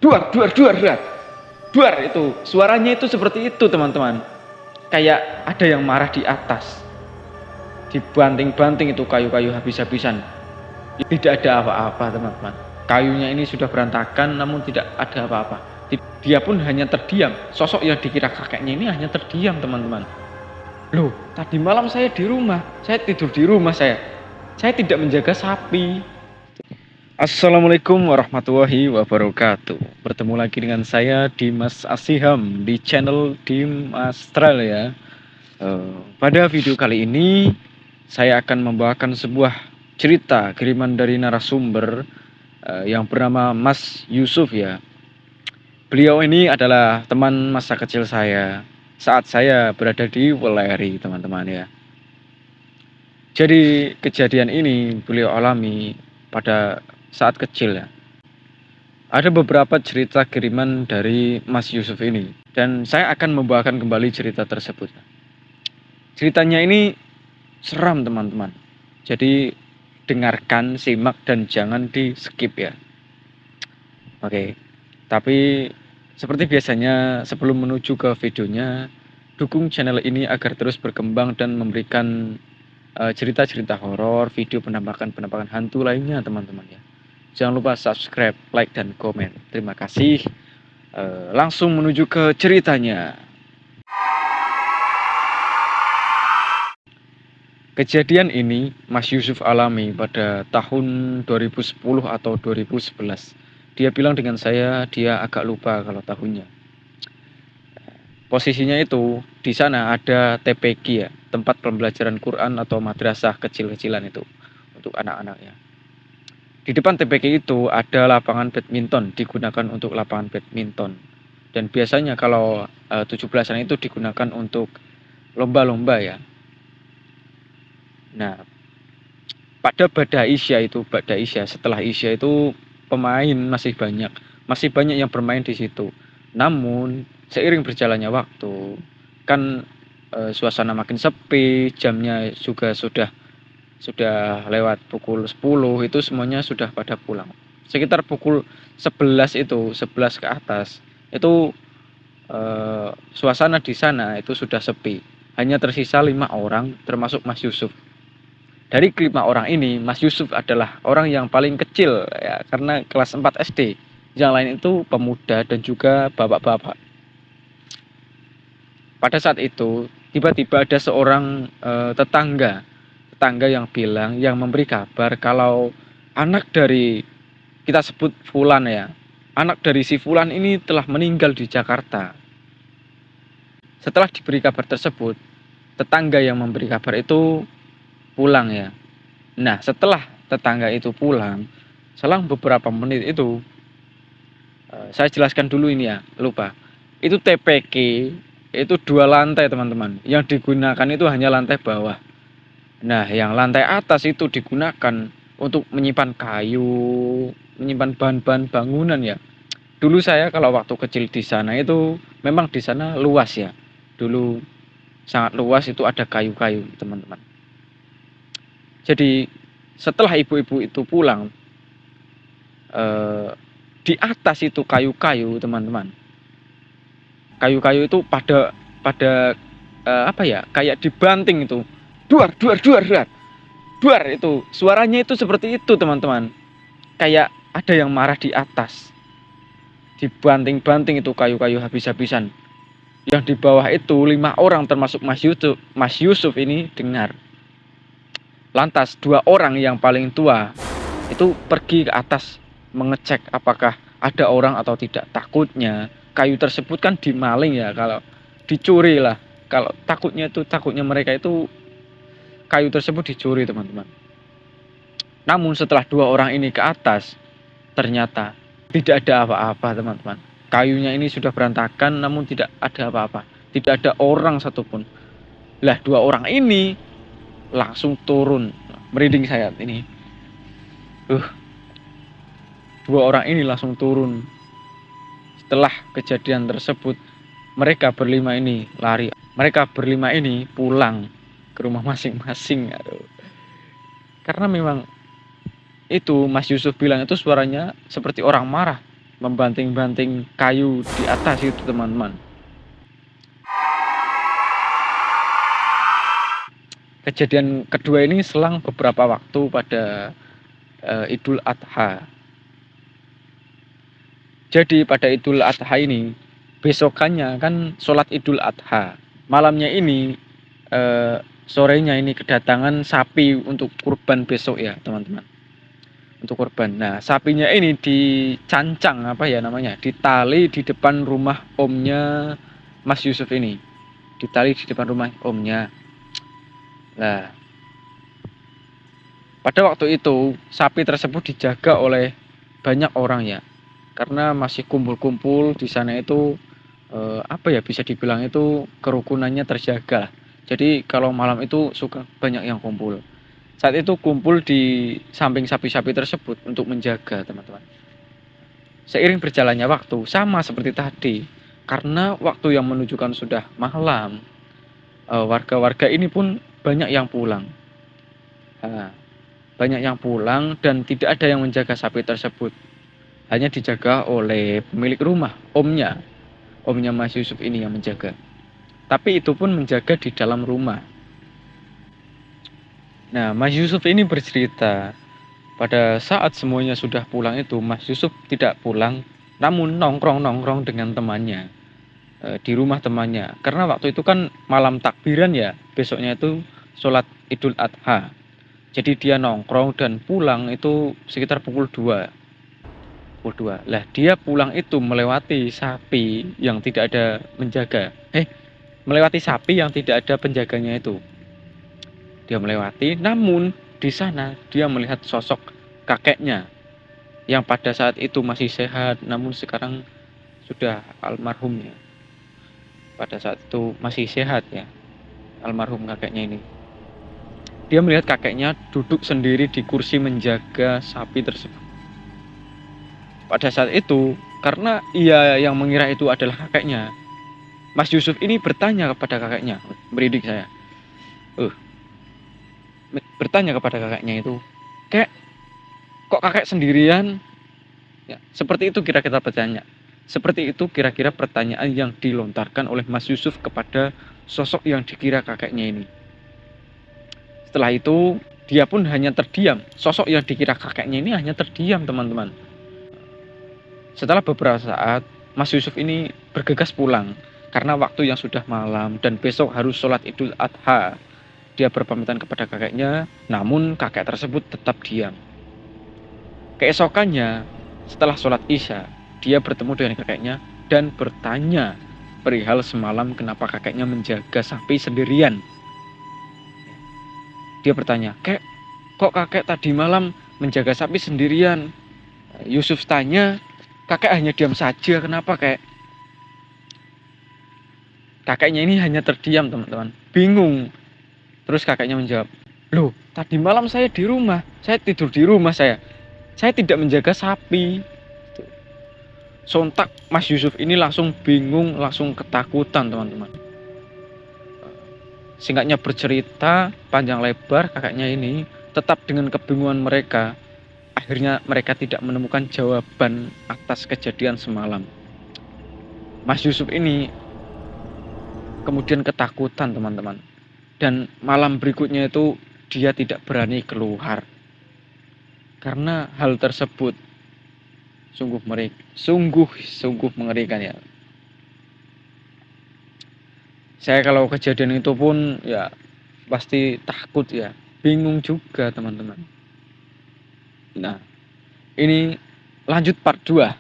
Duar, duar, duar, duar. Duar itu, suaranya itu seperti itu teman-teman. Kayak ada yang marah di atas. Dibanting-banting itu kayu-kayu habis-habisan. Tidak ada apa-apa teman-teman. Kayunya ini sudah berantakan namun tidak ada apa-apa. Dia pun hanya terdiam. Sosok yang dikira kakeknya ini hanya terdiam teman-teman. Loh, tadi malam saya di rumah. Saya tidur di rumah saya. Saya tidak menjaga sapi. Assalamualaikum warahmatullahi wabarakatuh. Bertemu lagi dengan saya Dimas Asiham di channel Dim Australia. Pada video kali ini saya akan membawakan sebuah cerita kiriman dari narasumber yang bernama Mas Yusuf ya. Beliau ini adalah teman masa kecil saya saat saya berada di Weleri teman-teman ya. Jadi kejadian ini beliau alami pada saat kecil ya. Ada beberapa cerita kiriman dari Mas Yusuf ini dan saya akan membawakan kembali cerita tersebut. Ceritanya ini seram teman-teman. Jadi dengarkan, simak dan jangan di skip ya. Oke. Tapi seperti biasanya sebelum menuju ke videonya, dukung channel ini agar terus berkembang dan memberikan cerita-cerita horor, video penampakan hantu lainnya teman-teman ya. Jangan lupa subscribe, like, dan komen. Terima kasih. Langsung menuju ke ceritanya. Kejadian ini Mas Yusuf alami pada tahun 2010 atau 2011. Dia bilang dengan saya, dia agak lupa kalau tahunnya. Posisinya itu, di sana ada TPQ ya, tempat pembelajaran Quran atau madrasah kecil-kecilan itu untuk anak-anaknya. Di depan TPQ itu ada lapangan badminton, digunakan untuk lapangan badminton. Dan biasanya kalau 17-an itu digunakan untuk lomba-lomba ya. Nah, pada Ba'da Isya setelah Isya itu pemain masih banyak yang bermain di situ. Namun seiring berjalannya waktu, kan suasana makin sepi, jamnya juga sudah lewat pukul 10 itu semuanya sudah pada pulang. Sekitar pukul 11 ke atas itu suasana di sana itu sudah sepi. Hanya tersisa 5 orang termasuk Mas Yusuf. Dari kelima orang ini, Mas Yusuf adalah orang yang paling kecil ya, karena kelas 4 SD. Yang lain itu pemuda dan juga bapak-bapak. Pada saat itu, tiba-tiba ada seorang tetangga yang memberi kabar kalau anak dari, kita sebut Fulan ya, anak dari si Fulan ini telah meninggal di Jakarta. Setelah diberi kabar tersebut, tetangga yang memberi kabar itu pulang ya. Nah, setelah tetangga itu pulang, selang beberapa menit itu, saya jelaskan dulu ini ya, lupa. Itu TPQ, itu 2 lantai teman-teman. Yang digunakan itu hanya lantai bawah. Nah, yang lantai atas itu digunakan untuk menyimpan kayu, menyimpan bahan-bahan bangunan ya. Dulu saya kalau waktu kecil di sana itu memang di sana luas ya. Dulu sangat luas, itu ada kayu-kayu, teman-teman. Jadi setelah ibu-ibu itu pulang, di atas itu kayu-kayu, teman-teman. Kayu-kayu itu pada apa ya? Kayak dibanting itu. Duar, duar, duar, duar. Duar itu, suaranya itu seperti itu teman-teman. Kayak ada yang marah di atas. Dibanting-banting itu kayu-kayu habis-habisan. Yang di bawah itu 5 orang termasuk Mas Yusuf ini dengar. Lantas 2 orang yang paling tua itu pergi ke atas mengecek apakah ada orang atau tidak. Takutnya kayu tersebut kan dimaling ya, kalau dicuri lah. Kalau takutnya mereka itu kayu tersebut dicuri teman-teman. Namun setelah 2 orang ini ke atas, ternyata tidak ada apa-apa teman-teman. Kayunya ini sudah berantakan namun tidak ada apa-apa. Tidak ada orang satupun. Lah 2 orang ini langsung turun. Merinding saya ini. 2 orang ini langsung turun. Setelah kejadian tersebut, mereka berlima ini lari. Mereka berlima ini pulang ke rumah masing-masing. Karena memang itu Mas Yusuf bilang itu suaranya seperti orang marah. membanting-banting kayu di atas itu teman-teman. Kejadian kedua ini selang beberapa waktu pada Idul Adha. Jadi pada Idul Adha ini, besokannya kan sholat Idul Adha. Malamnya ini, sorenya ini kedatangan sapi untuk kurban besok ya teman-teman. Untuk kurban. Nah sapinya ini dicancang ditali di depan rumah omnya Mas Yusuf ini. Ditali di depan rumah omnya. Nah pada waktu itu sapi tersebut dijaga oleh banyak orang ya. Karena masih kumpul-kumpul di sana itu bisa dibilang itu kerukunannya terjaga. Jadi kalau malam itu suka banyak yang kumpul. Saat itu kumpul di samping sapi-sapi tersebut untuk menjaga teman-teman. Seiring berjalannya waktu sama seperti tadi, karena waktu yang menunjukkan sudah malam, warga-warga ini pun banyak yang pulang. Banyak yang pulang dan tidak ada yang menjaga sapi tersebut. Hanya dijaga oleh pemilik rumah, omnya Mas Yusuf ini yang menjaga. Tapi itu pun menjaga di dalam rumah. Nah, Mas Yusuf ini bercerita, pada saat semuanya sudah pulang itu, Mas Yusuf tidak pulang, namun nongkrong dengan temannya di rumah temannya. Karena waktu itu kan malam takbiran ya, besoknya itu sholat Idul Adha. Jadi dia nongkrong dan pulang itu sekitar pukul 2. Lah dia pulang itu melewati sapi yang tidak ada menjaga. Melewati sapi yang tidak ada penjaganya itu. Dia melewati, namun di sana dia melihat sosok kakeknya yang pada saat itu masih sehat, namun sekarang sudah almarhum ya. Pada saat itu masih sehat ya, almarhum kakeknya ini. Dia melihat kakeknya duduk sendiri di kursi menjaga sapi tersebut. Pada saat itu, karena ia yang mengira itu adalah kakeknya, Mas Yusuf ini bertanya kepada kakeknya, beridik saya. Bertanya kepada kakeknya itu, "Kek, kok kakek sendirian?" Ya, seperti itu kira-kira bertanya. Seperti itu kira-kira pertanyaan yang dilontarkan oleh Mas Yusuf kepada sosok yang dikira kakeknya ini. Setelah itu, dia pun hanya terdiam. Sosok yang dikira kakeknya ini hanya terdiam, teman-teman. Setelah beberapa saat, Mas Yusuf ini bergegas pulang karena waktu yang sudah malam dan besok harus sholat Idul Adha. Dia berpamitan kepada kakeknya, namun kakek tersebut tetap diam. Keesokannya, setelah sholat Isya, dia bertemu dengan kakeknya dan bertanya perihal semalam kenapa kakeknya menjaga sapi sendirian. Dia bertanya, "Kek, kok kakek tadi malam menjaga sapi sendirian?" Yusuf tanya, kakek hanya diam saja. Kenapa, kek? Kakeknya ini hanya terdiam, teman-teman. Bingung. Terus kakeknya menjawab, "Loh, tadi malam saya di rumah. Saya tidur di rumah saya. Saya tidak menjaga sapi." Sontak Mas Yusuf ini langsung bingung, langsung ketakutan, teman-teman. Singkatnya bercerita panjang lebar, kakeknya ini tetap dengan kebingungan mereka. Akhirnya mereka tidak menemukan jawaban atas kejadian semalam. Mas Yusuf ini kemudian ketakutan, teman-teman. Dan malam berikutnya itu dia tidak berani keluar. Karena hal tersebut sungguh mengerikan ya. Saya kalau kejadian itu pun ya pasti takut ya, bingung juga teman-teman. Nah, ini lanjut part 2.